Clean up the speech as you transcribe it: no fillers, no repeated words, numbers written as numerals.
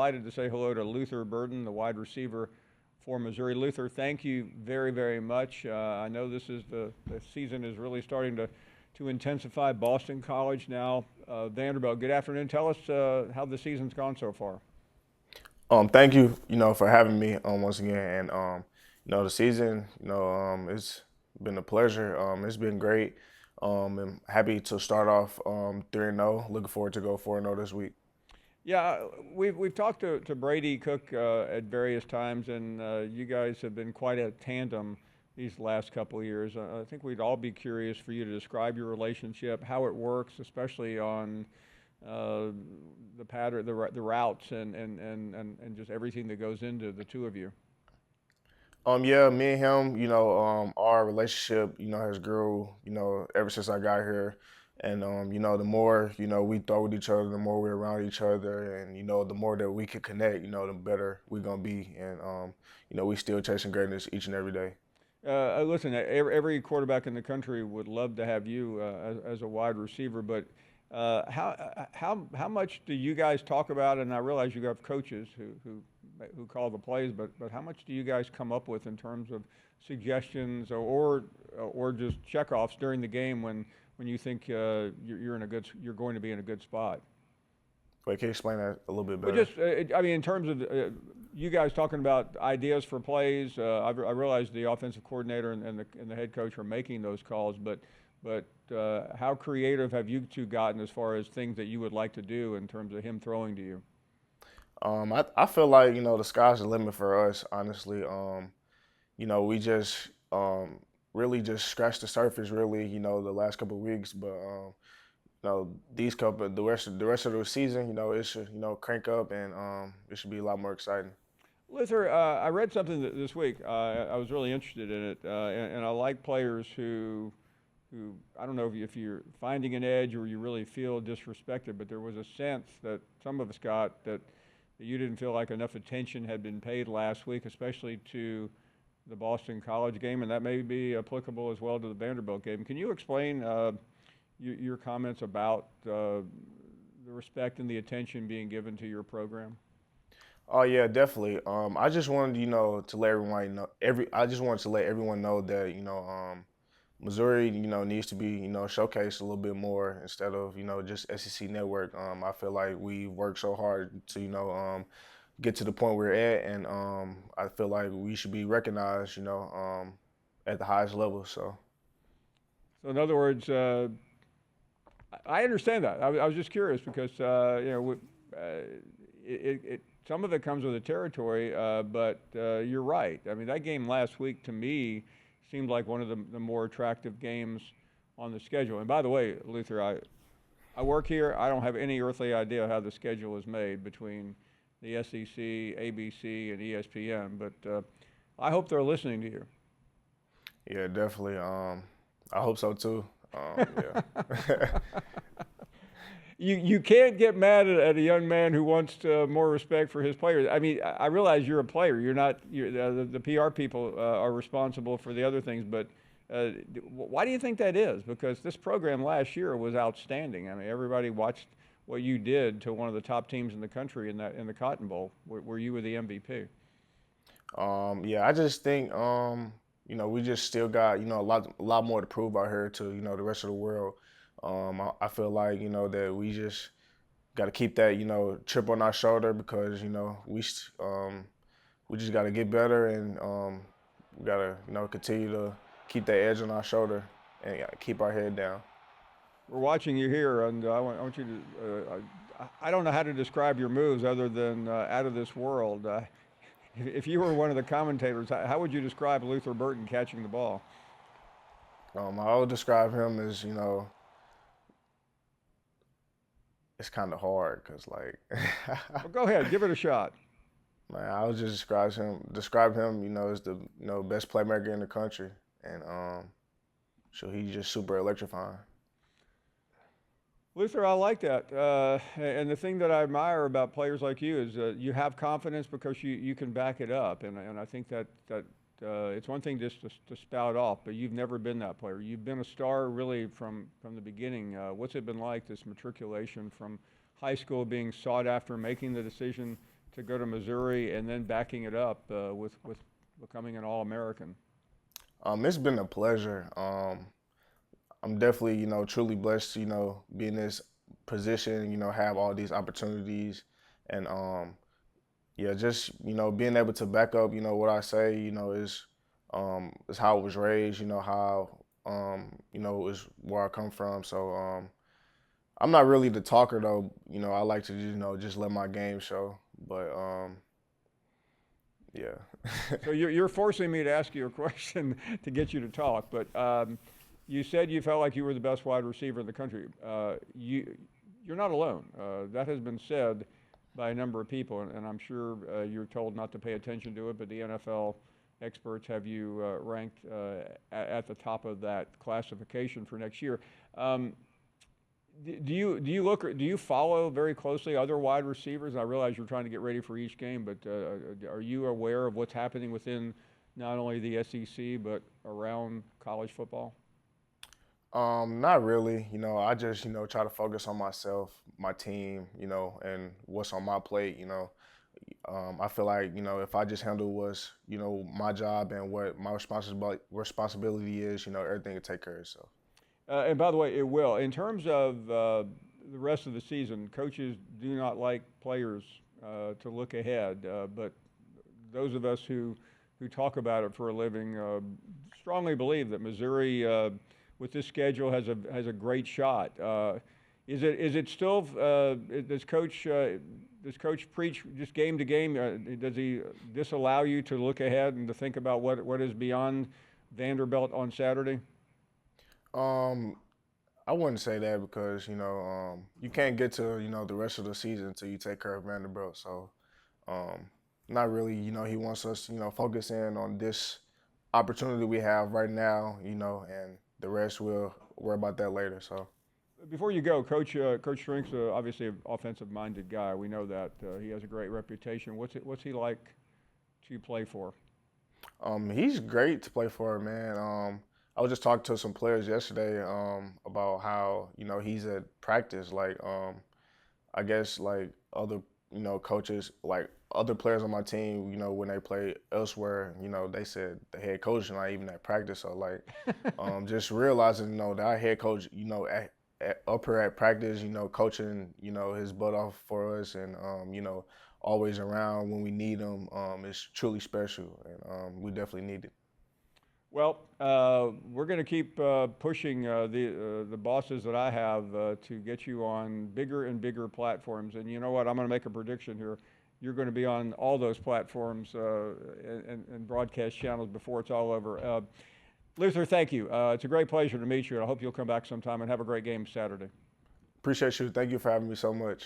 delighted to say hello to Luther Burden, the wide receiver for Missouri. Luther, thank you very, very much. I know this is the season is really starting to intensify. Boston College now, Vanderbilt. Good afternoon. Tell us how the season's gone so far. Thank you, for having me once again. And the season, it's been a pleasure. It's been great. I'm happy to start off 3-0. Looking forward to go 4-0 this week. Yeah, we've talked to Brady Cook at various times, and you guys have been quite a tandem these last couple of years. I think we'd all be curious for you to describe your relationship, how it works, especially on the pattern, the routes, and just everything that goes into the two of you. Yeah, me and him, our relationship, has grew, ever since I got here. And the more, we throw with each other, the more we're around each other, and the more that we can connect, the better we're gonna be. And we still chasing greatness each and every day. Listen, every quarterback in the country would love to have you as a wide receiver, but how much do you guys talk about? And I realize you have coaches who call the plays, but how much do you guys come up with in terms of suggestions or just checkoffs during the game when you think you're going to be in a good spot? Wait, can you explain that a little bit Well, better? just I mean, in terms of you guys talking about ideas for plays, I realize the offensive coordinator and the head coach are making those calls, but how creative have you two gotten as far as things that you would like to do in terms of him throwing to you? I feel like the sky's the limit for us. Honestly, we just really just scratched the surface. Really, the last couple of weeks, but these couple the rest of the season, it should crank up and it should be a lot more exciting. Luther, I read something this week. I was really interested in it, and I like players who I don't know if you're finding an edge or you really feel disrespected, but there was a sense that some of us got that you didn't feel like enough attention had been paid last week, especially to the Boston College game, and that may be applicable as well to the Vanderbilt game. Can you explain your comments about the respect and the attention being given to your program? Oh yeah, definitely. I just wanted to let everyone know I just wanted to let everyone know that Missouri needs to be showcased a little bit more instead of just SEC Network. I feel like we worked so hard to get to the point we're at, and I feel like we should be recognized at the highest level. So. So, in other words, I understand that. I was just curious because some of it comes with the territory, but you're right. I mean, that game last week to me seemed like one of the more attractive games on the schedule. And by the way, Luther, I work here. I don't have any earthly idea how the schedule is made between the SEC, ABC, and ESPN, but I hope they're listening to you. Yeah, definitely. I hope so too. Yeah. You can't get mad at a young man who wants more respect for his players. I mean, I realize you're a player. You're not. The PR people are responsible for the other things. But why do you think that is? Because this program last year was outstanding. I mean, everybody watched what you did to one of the top teams in the country in the Cotton Bowl, where you were the MVP. Yeah, I just think we just still got a lot more to prove out here to the rest of the world. I feel like that we just got to keep that chip on our shoulder because we just got to get better and we got to continue to keep that edge on our shoulder and keep our head down. We're watching you here, and I want you to. I don't know how to describe your moves other than out of this world. If you were one of the commentators, how would you describe Luther Burton catching the ball? I would describe him as it's kind of hard because like Well, go ahead, give it a shot. man, I would just describe him as the best playmaker in the country, and so he's just super electrifying. Luther, I like that. And the thing that I admire about players like you is you have confidence because you can back it up. And I think that it's one thing just to spout off, but you've never been that player. You've been a star really from the beginning. What's it been like, this matriculation from high school being sought after, making the decision to go to Missouri and then backing it up with becoming an All-American? It's been a pleasure. I'm definitely, truly blessed to, be in this position, have all these opportunities, and yeah, just being able to back up, what I say, is how I was raised, how is where I come from. So I'm not really the talker though. I like to, just let my game show. But yeah. So you're forcing me to ask you a question to get you to talk, but you said you felt like you were the best wide receiver in the country. You're not alone. That has been said by a number of people, and I'm sure you're told not to pay attention to it, but the NFL experts have you ranked at the top of that classification for next year. Do you follow very closely other wide receivers? I realize you're trying to get ready for each game, but are you aware of what's happening within not only the SEC but around college football? Not really. I just, try to focus on myself, my team, and what's on my plate. I feel like, if I just handle what's, my job and what my responsibility is, everything will take care of itself. And by the way, it will. In terms of the rest of the season, coaches do not like players to look ahead, but those of us who talk about it for a living strongly believe that Missouri, with this schedule, has a great shot. Is it still does Coach preach just game to game? Does he disallow you to look ahead and to think about what is beyond Vanderbilt on Saturday? I wouldn't say that because you can't get to the rest of the season until you take care of Vanderbilt. So not really. He wants us focus in on this opportunity we have right now. And the rest we'll worry about that later. So. Before you go, Coach Drink's obviously an offensive-minded guy. We know that he has a great reputation. What's he like to play for? He's great to play for, man. I was just talking to some players yesterday about how he's at practice. Like I guess like other coaches, like other players on my team, when they play elsewhere, they said the head coach is not even at practice. So like just realizing that our head coach, up here at practice, coaching, his butt off for us, and always around when we need him, is truly special, and we definitely need it. Well, we're going to keep pushing the bosses that I have to get you on bigger and bigger platforms. And you know what? I'm going to make a prediction here. You're going to be on all those platforms and broadcast channels before it's all over. Luther, thank you. It's a great pleasure to meet you, and I hope you'll come back sometime and have a great game Saturday. Appreciate you. Thank you for having me so much.